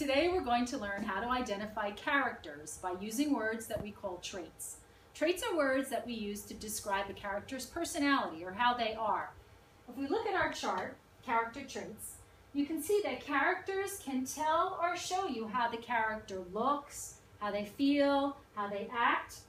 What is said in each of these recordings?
Today we're going to learn how to identify characters by using words that we call traits. Traits are words that we use to describe a character's personality or how they are. If we look at our chart, character traits, you can see that characters can tell or show you how the character looks, how they feel, how they act.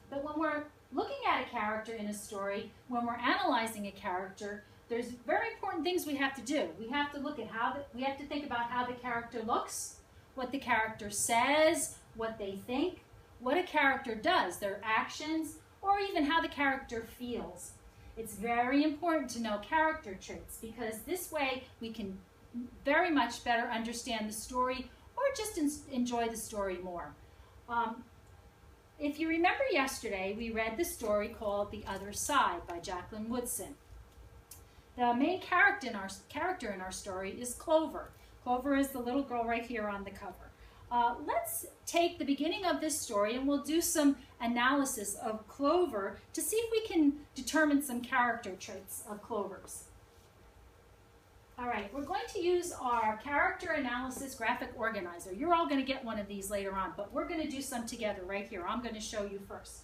But when we're looking at a character in a story, when we're analyzing a character, there's very important things we have to do. We have to look at we have to think about how the character looks, what the character says, what they think, what a character does, their actions, or even how the character feels. It's very important to know character traits because this way we can very much better understand the story or just enjoy the story more. If you remember yesterday, we read the story called The Other Side by Jacqueline Woodson. The main character in our story is Clover. Clover is the little girl right here on the cover. Let's take the beginning of this story and we'll do some analysis of Clover to see if we can determine some character traits of Clover's. All right, we're going to use our character analysis graphic organizer. You're all going to get one of these later on, but we're going to do some together right here. I'm going to show you first.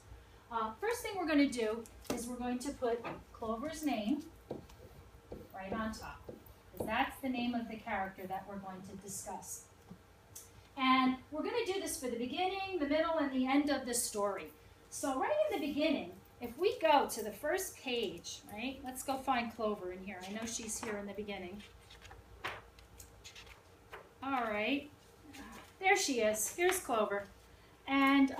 First thing we're going to do is we're going to put Clover's name right on top, because that's the name of the character that we're going to discuss. And we're going to do this for the beginning, the middle, and the end of the story. So right in the beginning, if we go to the first page, right, let's go find Clover in here. I know she's here in the beginning. All right, there she is. Here's Clover. And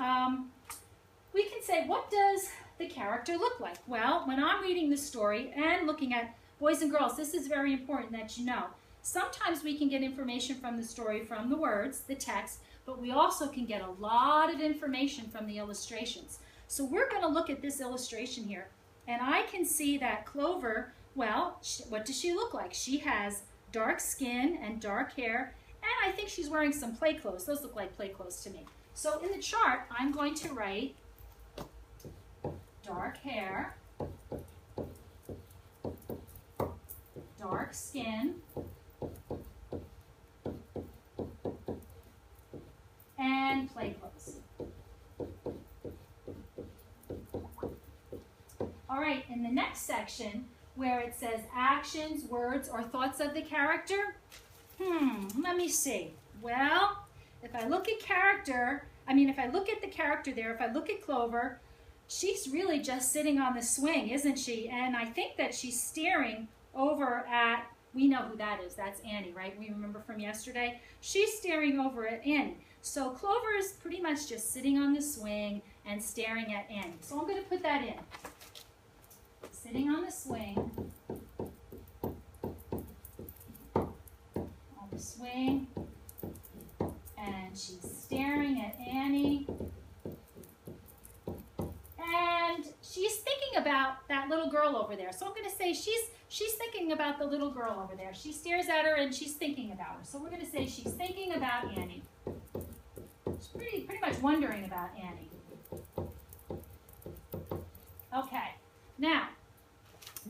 we can say, what does the character look like? Well, when I'm reading the story and looking at boys and girls, this is very important that you know. Sometimes we can get information from the story from the words, the text, but we also can get a lot of information from the illustrations. So we're going to look at this illustration here, and I can see that Clover, well, what does she look like? She has dark skin and dark hair, and I think she's wearing some play clothes. Those look like play clothes to me. So in the chart, I'm going to write dark hair, dark skin, and play clothes. All right, in the next section where it says actions, words, or thoughts of the character, let me see. Well, if I look at if I look at the character there, if I look at Clover, she's really just sitting on the swing, isn't she? And I think that she's staring over at, we know who that is, that's Annie, right? We remember from yesterday. She's staring over at Annie. So Clover is pretty much just sitting on the swing and staring at Annie. So I'm going to put that in. Sitting on the swing, and she's staring at Annie. And she's thinking about that little girl over there. So I'm going to say she's thinking about the little girl over there. She stares at her and she's thinking about her. So we're going to say she's thinking about Annie. She's pretty much wondering about Annie. Okay. Now,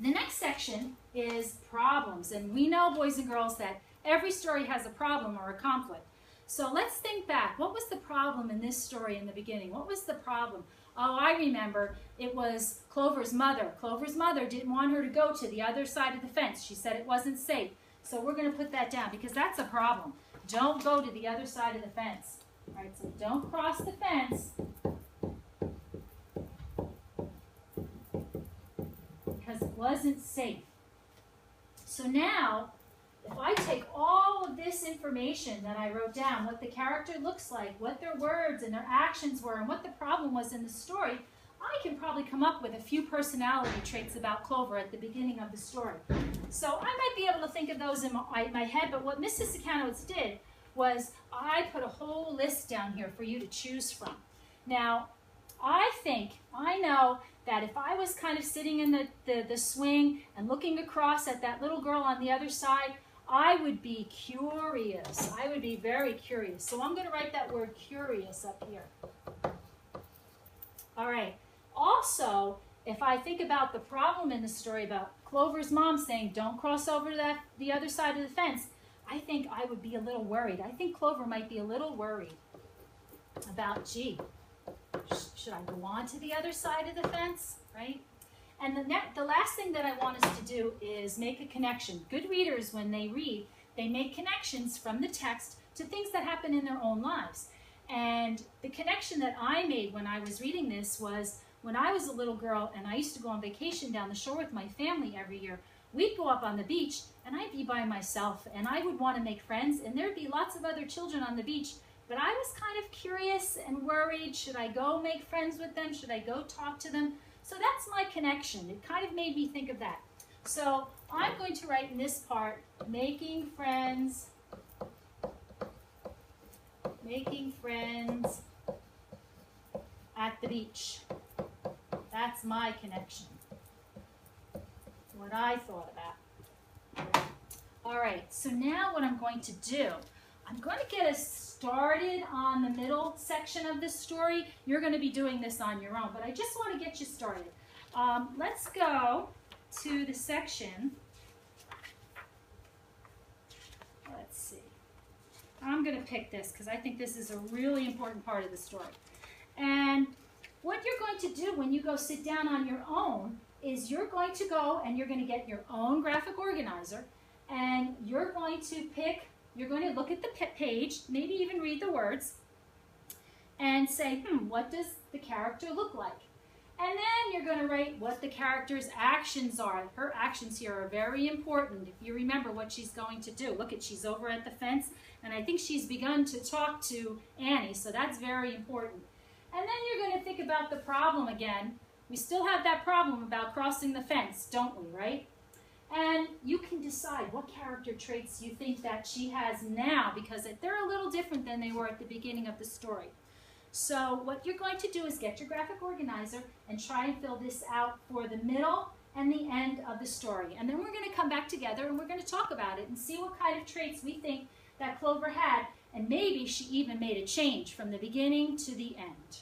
the next section is problems. And we know, boys and girls, that every story has a problem or a conflict. So let's think back. What was the problem in this story in the beginning? What was the problem? Oh, I remember. It was Clover's mother. Clover's mother didn't want her to go to the other side of the fence. She said it wasn't safe. So we're going to put that down because that's a problem. Don't go to the other side of the fence. All right, so don't cross the fence because it wasn't safe. So now, if I take all of this information that I wrote down, what the character looks like, what their words and their actions were, and what the problem was in the story, I can probably come up with a few personality traits about Clover at the beginning of the story. So I might be able to think of those in my head, but what Mrs. Sikanowitz did was I put a whole list down here for you to choose from. Now, I know that if I was kind of sitting in the swing and looking across at that little girl on the other side, I would be curious. I would be very curious. So I'm going to write that word curious up here. All right. Also, if I think about the problem in the story about Clover's mom saying, don't cross over the other side of the fence, I think I would be a little worried. I think Clover might be a little worried about, gee, should I go on to the other side of the fence, right? And the last thing that I want us to do is make a connection. Good readers, when they read, they make connections from the text to things that happen in their own lives. And the connection that I made when I was reading this was when I was a little girl and I used to go on vacation down the shore with my family every year. We'd go up on the beach and I'd be by myself and I would want to make friends, and there'd be lots of other children on the beach. But I was kind of curious and worried. Should I go make friends with them? Should I go talk to them? So that's my connection. It kind of made me think of that. So I'm going to write in this part, making friends at the beach. That's my connection. What I thought about. All right, so now what I'm going to do, I'm going to get us started on the middle section of this story. You're going to be doing this on your own, but I just want to get you started. Let's go to the section. Let's see. I'm going to pick this because I think this is a really important part of the story. And what you're going to do when you go sit down on your own is you're going to go and you're going to get your own graphic organizer, and you're going to look at the page, maybe even read the words, and say, what does the character look like? And then you're going to write what the character's actions are. Her actions here are very important. If you remember what she's going to do. Look, she's over at the fence, and I think she's begun to talk to Annie, so that's very important. And then you're going to think about the problem again. We still have that problem about crossing the fence, don't we, right? And you can decide what character traits you think that she has now, because they're a little different than they were at the beginning of the story. So what you're going to do is get your graphic organizer and try and fill this out for the middle and the end of the story. And then we're going to come back together and we're going to talk about it and see what kind of traits we think that Clover had, and maybe she even made a change from the beginning to the end.